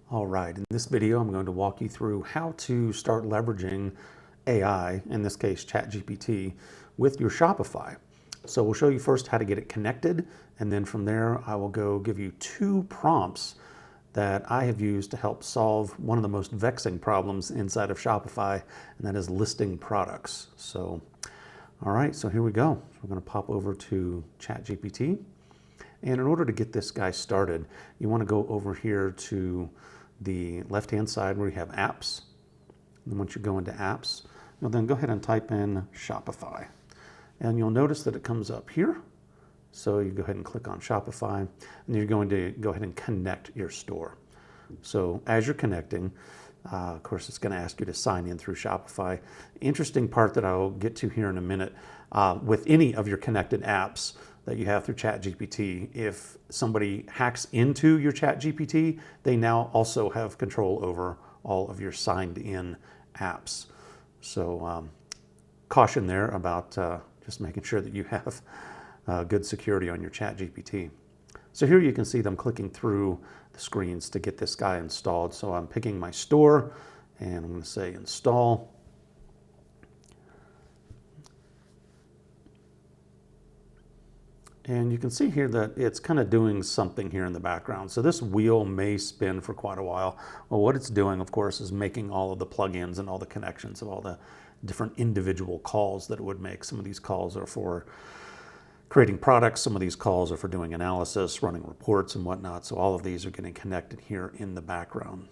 All right, in this video, I'm going to walk you through how to start leveraging AI, in this case, ChatGPT, with your Shopify. So we'll show you first how to get it connected, and then from there, I will go give you 2 prompts that I have used to help solve one of the most vexing problems inside of Shopify, and that is listing products. So, all right, so here we go. We're going to pop over to ChatGPT. And in order to get this guy started, you want to go over here to the left-hand side where you have apps. And once you go into apps, you'll then go ahead and type in Shopify. And you'll notice that it comes up here. So you go ahead and click on Shopify, and you're going to go ahead and connect your store. So as you're connecting, of course, it's going to ask you to sign in through Shopify. Interesting part that I'll get to here in a minute, with any of your connected apps that you have through ChatGPT, if somebody hacks into your ChatGPT, they now also have control over all of your signed in apps. So caution there about just making sure that you have good security on your ChatGPT. So here you can see them clicking through the screens to get this guy installed. So I'm picking my store and I'm going to say install. And you can see here that it's kind of doing something here in the background. So this wheel may spin for quite a while. Well, what it's doing, of course, is making all of the plugins and all the connections of all the different individual calls that it would make. Some of these calls are for creating products. Some of these calls are for doing analysis, running reports and whatnot. So all of these are getting connected here in the background.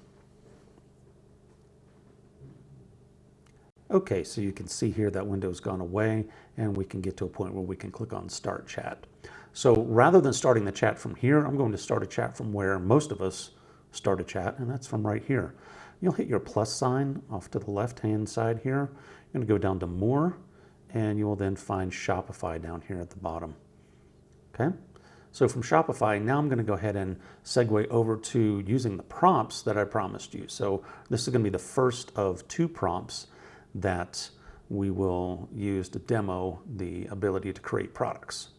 Okay, so you can see here that window's gone away, and we can get to a point where we can click on Start Chat. So rather than starting the chat from here, I'm going to start a chat from where most of us start a chat, and that's from right here. You'll hit your plus sign off to the left-hand side here. You're going to go down to More, and you will then find Shopify down here at the bottom. Okay? So from Shopify, now I'm going to go ahead and segue over to using the prompts that I promised you. So this is going to be the first of 2 prompts that we will use to demo the ability to create products.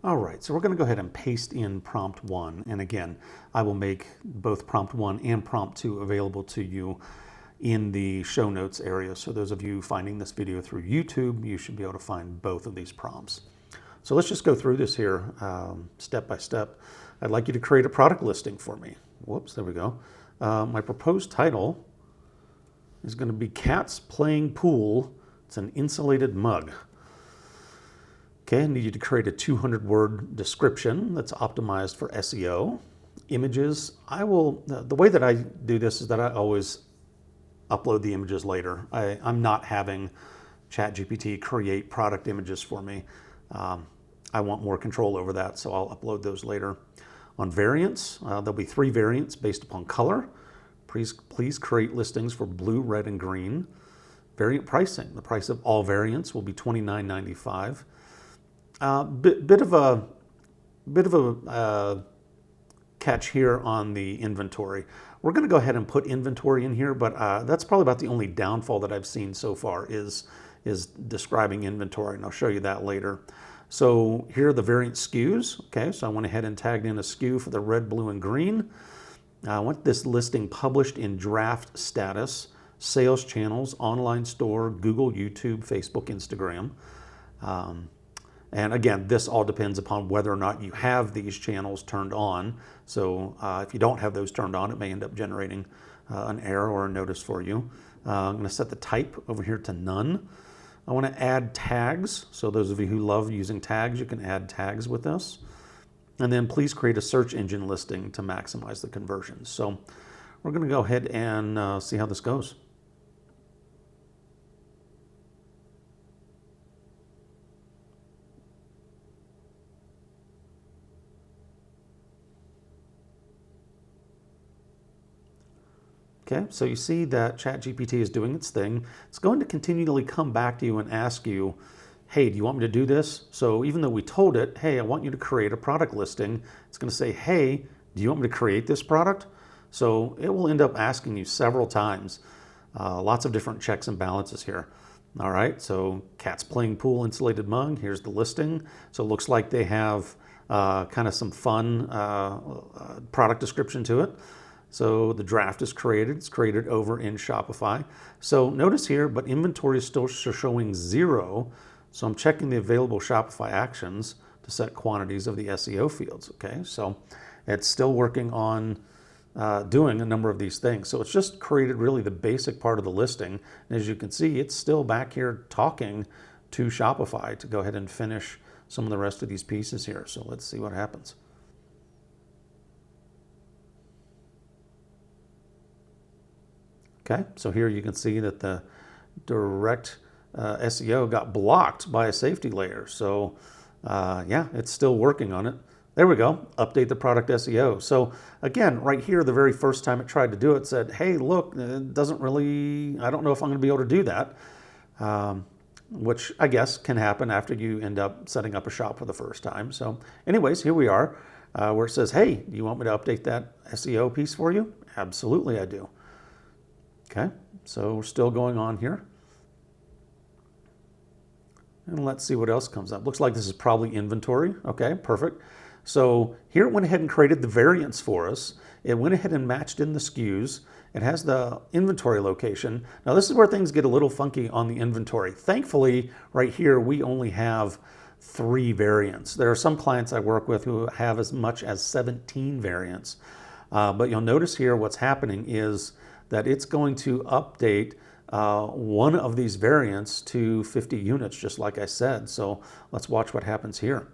All right, so we're going to go ahead and paste in prompt 1. And again, I will make both prompt 1 and prompt 2 available to you in the show notes area. So those of you finding this video through YouTube, you should be able to find both of these prompts. So let's just go through this here step by step. I'd like you to create a product listing for me. Whoops, there we go. My proposed title is going to be Cats Playing Pool. It's an insulated mug. Okay, I need you to create a 200-word description that's optimized for SEO. Images, the way that I do this is that I always upload the images later. I'm not having ChatGPT create product images for me. I want more control over that, so I'll upload those later. On variants, there'll be 3 variants based upon color. Please create listings for blue, red, and green. Variant pricing. The price of all variants will be $29.95. Bit of a catch here on the inventory. We're going to go ahead and put inventory in here, but that's probably about the only downfall that I've seen so far is describing inventory, and I'll show you that later. So here are the variant SKUs. Okay, so I went ahead and tagged in a SKU for the red, blue, and green. I want this listing published in draft status, sales channels, online store, Google, YouTube, Facebook, Instagram. And again, this all depends upon whether or not you have these channels turned on. So if you don't have those turned on, it may end up generating an error or a notice for you. I'm going to set the type over here to none. I want to add tags. So those of you who love using tags, you can add tags with this. And then please create a search engine listing to maximize the conversions. So we're going to go ahead and see how this goes. Okay, so you see that ChatGPT is doing its thing. It's going to continually come back to you and ask you, hey, do you want me to do this? So even though we told it, hey, I want you to create a product listing, it's going to say, hey, do you want me to create this product? So it will end up asking you several times. Lots of different checks and balances here. All right, so Cats Playing Pool insulated mug, here's the listing. So it looks like they have kind of some fun product description to it. So the draft is created. It's created over in Shopify. So notice here, but inventory is still showing 0. So I'm checking the available Shopify actions to set quantities of the SEO fields. Okay, so it's still working on doing a number of these things. So it's just created really the basic part of the listing. And as you can see, it's still back here talking to Shopify to go ahead and finish some of the rest of these pieces here. So let's see what happens. Okay, so here you can see that the direct SEO got blocked by a safety layer. So yeah, it's still working on it. There we go, update the product SEO. So again, right here, the very first time it tried to do it said, hey, look, it doesn't really, I don't know if I'm gonna be able to do that, which I guess can happen after you end up setting up a shop for the first time. So anyways, here we are, where it says, hey, do you want me to update that SEO piece for you? Absolutely, I do. Okay, so we're still going on here. And let's see what else comes up. Looks like this is probably inventory. Okay, perfect. So here it went ahead and created the variants for us. It went ahead and matched in the SKUs. It has the inventory location. Now this is where things get a little funky on the inventory. Thankfully, right here, we only have 3 variants. There are some clients I work with who have as much as 17 variants. But you'll notice here what's happening is that it's going to update one of these variants to 50 units, just like I said. So let's watch what happens here.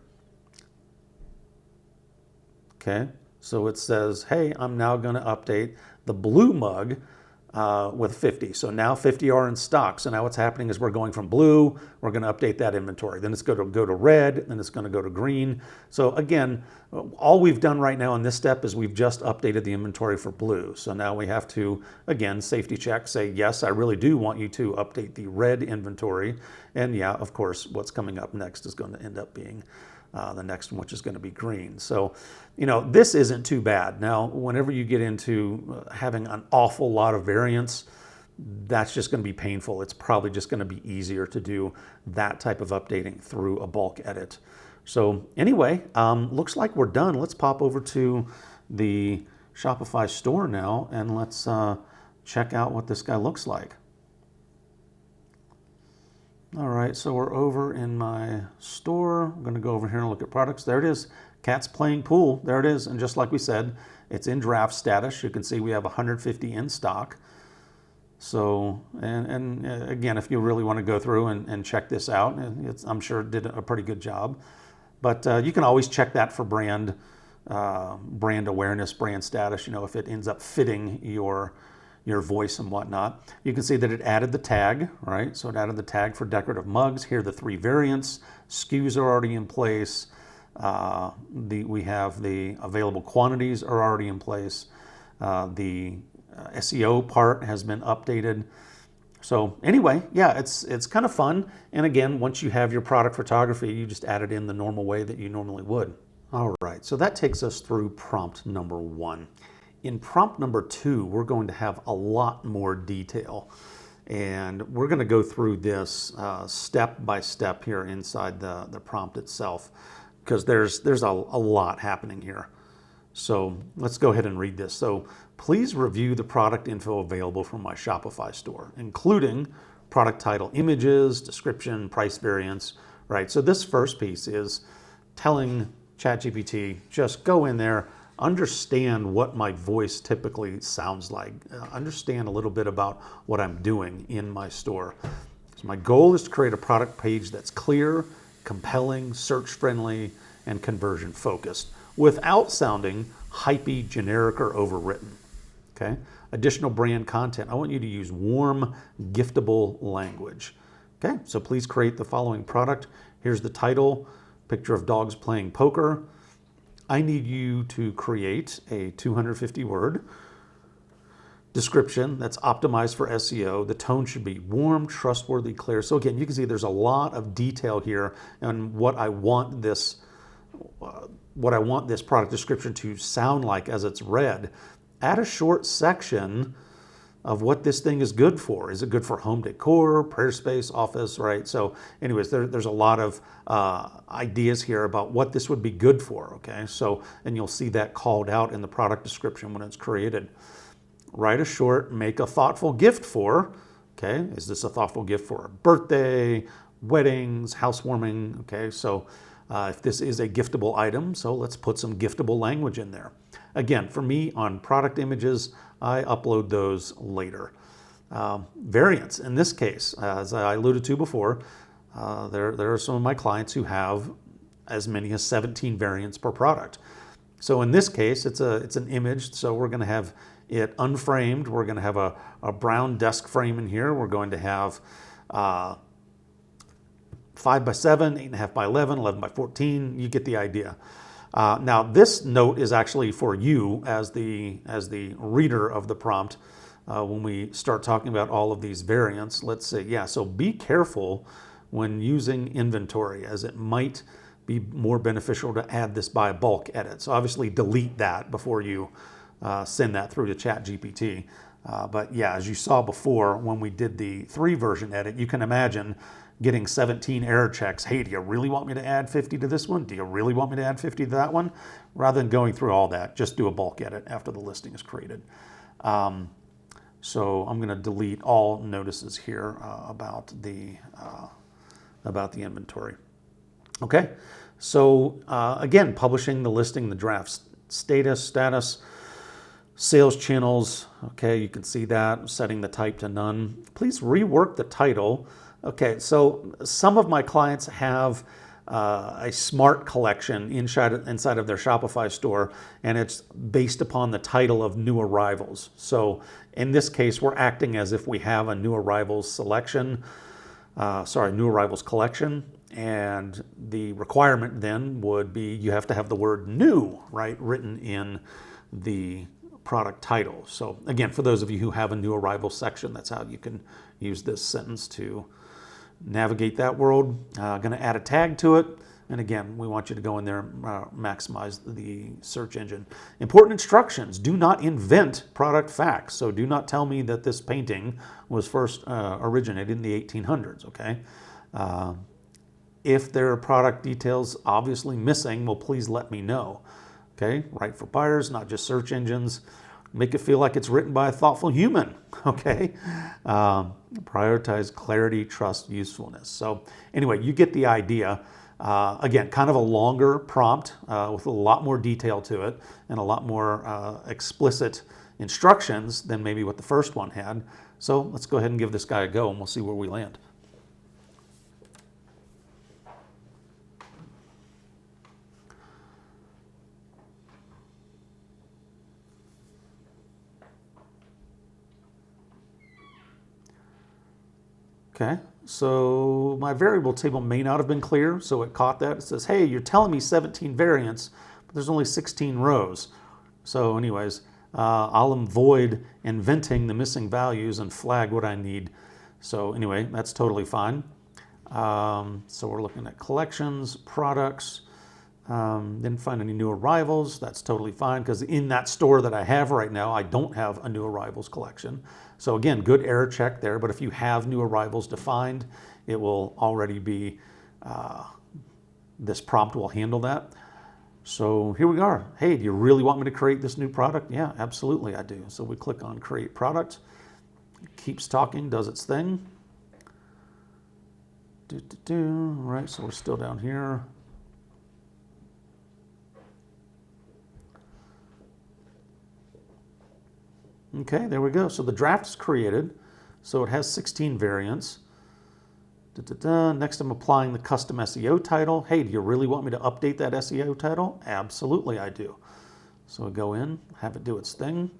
Okay, so it says, hey, I'm now going to update the blue mug with 50. So now 50 are in stock. So now what's happening is we're going from blue, we're going to update that inventory. Then it's going to go to red, then it's going to go to green. So again, all we've done right now in this step is we've just updated the inventory for blue. So now we have to, again, safety check, say, yes, I really do want you to update the red inventory. And yeah, of course, what's coming up next is going to end up being the next one, which is going to be green. So, you know, this isn't too bad. Now, whenever you get into having an awful lot of variants, that's just going to be painful. It's probably just going to be easier to do that type of updating through a bulk edit. So anyway, looks like we're done. Let's pop over to the Shopify store now and let's check out what this guy looks like. All right, so we're over in my store. I'm gonna go over here and look at products. There it is, Cat's Playing Pool. There it is, and just like we said, it's in draft status. You can see we have 150 in stock. So, and again, if you really wanna go through and check this out, I'm sure it did a pretty good job. But you can always check that for brand awareness, brand status, you know, if it ends up fitting your voice and whatnot. You can see that it added the tag, right? So it added the tag for decorative mugs. Here are the 3 variants. SKUs are already in place. We have the available quantities are already in place. The SEO part has been updated. So anyway, yeah, it's kind of fun. And again, once you have your product photography, you just add it in the normal way that you normally would. All right, so that takes us through prompt number 1. In prompt number 2, we're going to have a lot more detail. And we're going to go through this step by step here inside the prompt itself, because there's a lot happening here. So let's go ahead and read this. So please review the product info available from my Shopify store, including product title images, description, price variance, right? So this first piece is telling ChatGPT, just go in there, understand what my voice typically sounds like, understand a little bit about what I'm doing in my store. So my goal is to create a product page that's clear, compelling, search-friendly, and conversion-focused without sounding hypey, generic, or overwritten. Okay? Additional brand content. I want you to use warm, giftable language. Okay, so please create the following product. Here's the title, picture of dogs playing poker. I need you to create a 250-word description that's optimized for SEO. The tone should be warm, trustworthy, clear. So again, you can see there's a lot of detail here on what I want this product description to sound like as it's read. Add a short section of what this thing is good for. Is it good for home decor, prayer space, office, right? So anyways, there's a lot of ideas here about what this would be good for, okay? So, and you'll see that called out in the product description when it's created. Write a short, make a thoughtful gift for, okay? Is this a thoughtful gift for a birthday, weddings, housewarming, okay? So if this is a giftable item, so let's put some giftable language in there. Again, for me on product images, I upload those later. Variants, in this case, as I alluded to before, there are some of my clients who have as many as 17 variants per product. So in this case, it's an image, so we're gonna have it unframed. We're gonna have a brown desk frame in here. We're going to have 5 by 7, 8.5 by 11, 11 by 14, you get the idea. Now this note is actually for you as the reader of the prompt when we start talking about all of these variants. Let's say, yeah, so be careful when using inventory, as it might be more beneficial to add this by bulk edit. So obviously delete that before you send that through to ChatGPT. But yeah, as you saw before when we did the 3 version edit, you can imagine getting 17 error checks. Hey, do you really want me to add 50 to this one? Do you really want me to add 50 to that one? Rather than going through all that, just do a bulk edit after the listing is created. So I'm going to delete all notices here about the inventory. Okay, so again, publishing the listing, the draft status, sales channels. Okay, you can see that, setting the type to none. Please rework the title. Okay, so some of my clients have a smart collection inside of their Shopify store, and it's based upon the title of new arrivals. So in this case, we're acting as if we have a new arrivals selection, new arrivals collection, and the requirement then would be you have to have the word new, right, written in the product title. So again, for those of you who have a new arrivals section, that's how you can use this sentence to navigate that world. Going to add a tag to it. And again, we want you to go in there and maximize the search engine. Important instructions. Do not invent product facts. So do not tell me that this painting was first originated in the 1800s, okay? If there are product details obviously missing, well, please let me know. Okay, write for buyers, not just search engines. Make it feel like it's written by a thoughtful human, okay? Prioritize clarity, trust, usefulness. So anyway, you get the idea. Again, kind of a longer prompt with a lot more detail to it and a lot more explicit instructions than maybe what the first one had. So let's go ahead and give this guy a go and we'll see where we land. Okay, so my variable table may not have been clear, so it caught that. It says, hey, you're telling me 17 variants, but there's only 16 rows. So anyways, I'll avoid inventing the missing values and flag what I need. So anyway, that's totally fine. So we're looking at collections, products, didn't find any new arrivals. That's totally fine because in that store that I have right now, I don't have a new arrivals collection. So again, good error check there, but if you have new arrivals defined, it will already be, this prompt will handle that. So here we are. Hey, do you really want me to create this new product? Yeah, absolutely I do. So we click on create product. It keeps talking, does its thing. All right, so we're still down here. Okay, there we go. So the draft is created. So it has 16 variants. Next, I'm applying the custom SEO title. Hey, do you really want me to update that SEO title? Absolutely, I do. So we go in, have it do its thing.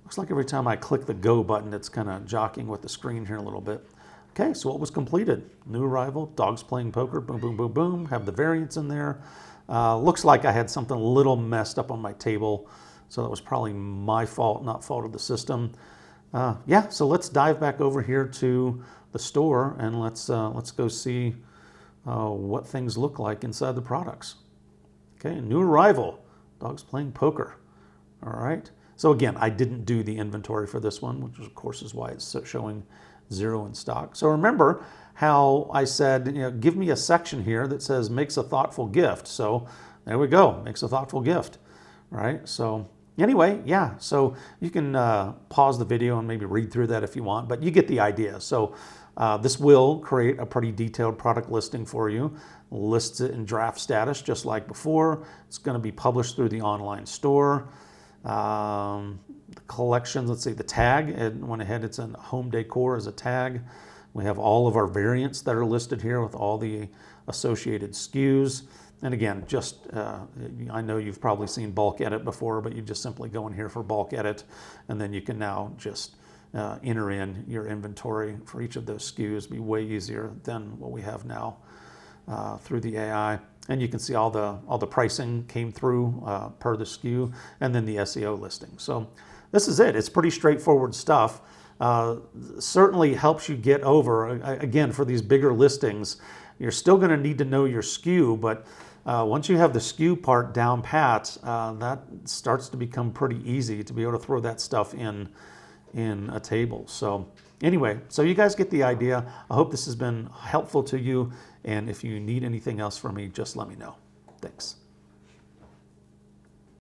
Looks like every time I click the go button, it's kind of jockeying with the screen here a little bit. Okay, so what was completed? New arrival, dogs playing poker, boom, boom, boom, boom. Have the variants in there. Looks like I had something a little messed up on my table. So that was probably my fault, not fault of the system. Yeah, so let's dive back over here to the store and let's go see what things look like inside the products. Okay, new arrival, dogs playing poker. All right, So again, I didn't do the inventory for this one, which of course is why it's showing 0 in stock. So remember how I said, give me a section here that says makes a thoughtful gift. So there we go, makes a thoughtful gift, right? So anyway, yeah, so you can pause the video and maybe read through that if you want, but you get the idea. So this will create a pretty detailed product listing for you, lists it in draft status just like before. It's going to be published through the online store. The collections, let's see, the tag, it went ahead, it's in home decor as a tag. We have all of our variants that are listed here with all the associated SKUs. And again, just, I know you've probably seen bulk edit before, but you just simply go in here for bulk edit, and then you can now just enter in your inventory for each of those SKUs. Be way easier than what we have now through the AI. And you can see all the pricing came through per the SKU, and then the SEO listing. So this is it. It's pretty straightforward stuff. Certainly helps you get over, again, for these bigger listings, you're still going to need to know your SKU, but once you have the SKU part down pat, that starts to become pretty easy to be able to throw that stuff in a table. So anyway, so you guys get the idea. I hope this has been helpful to you, and if you need anything else from me, just let me know.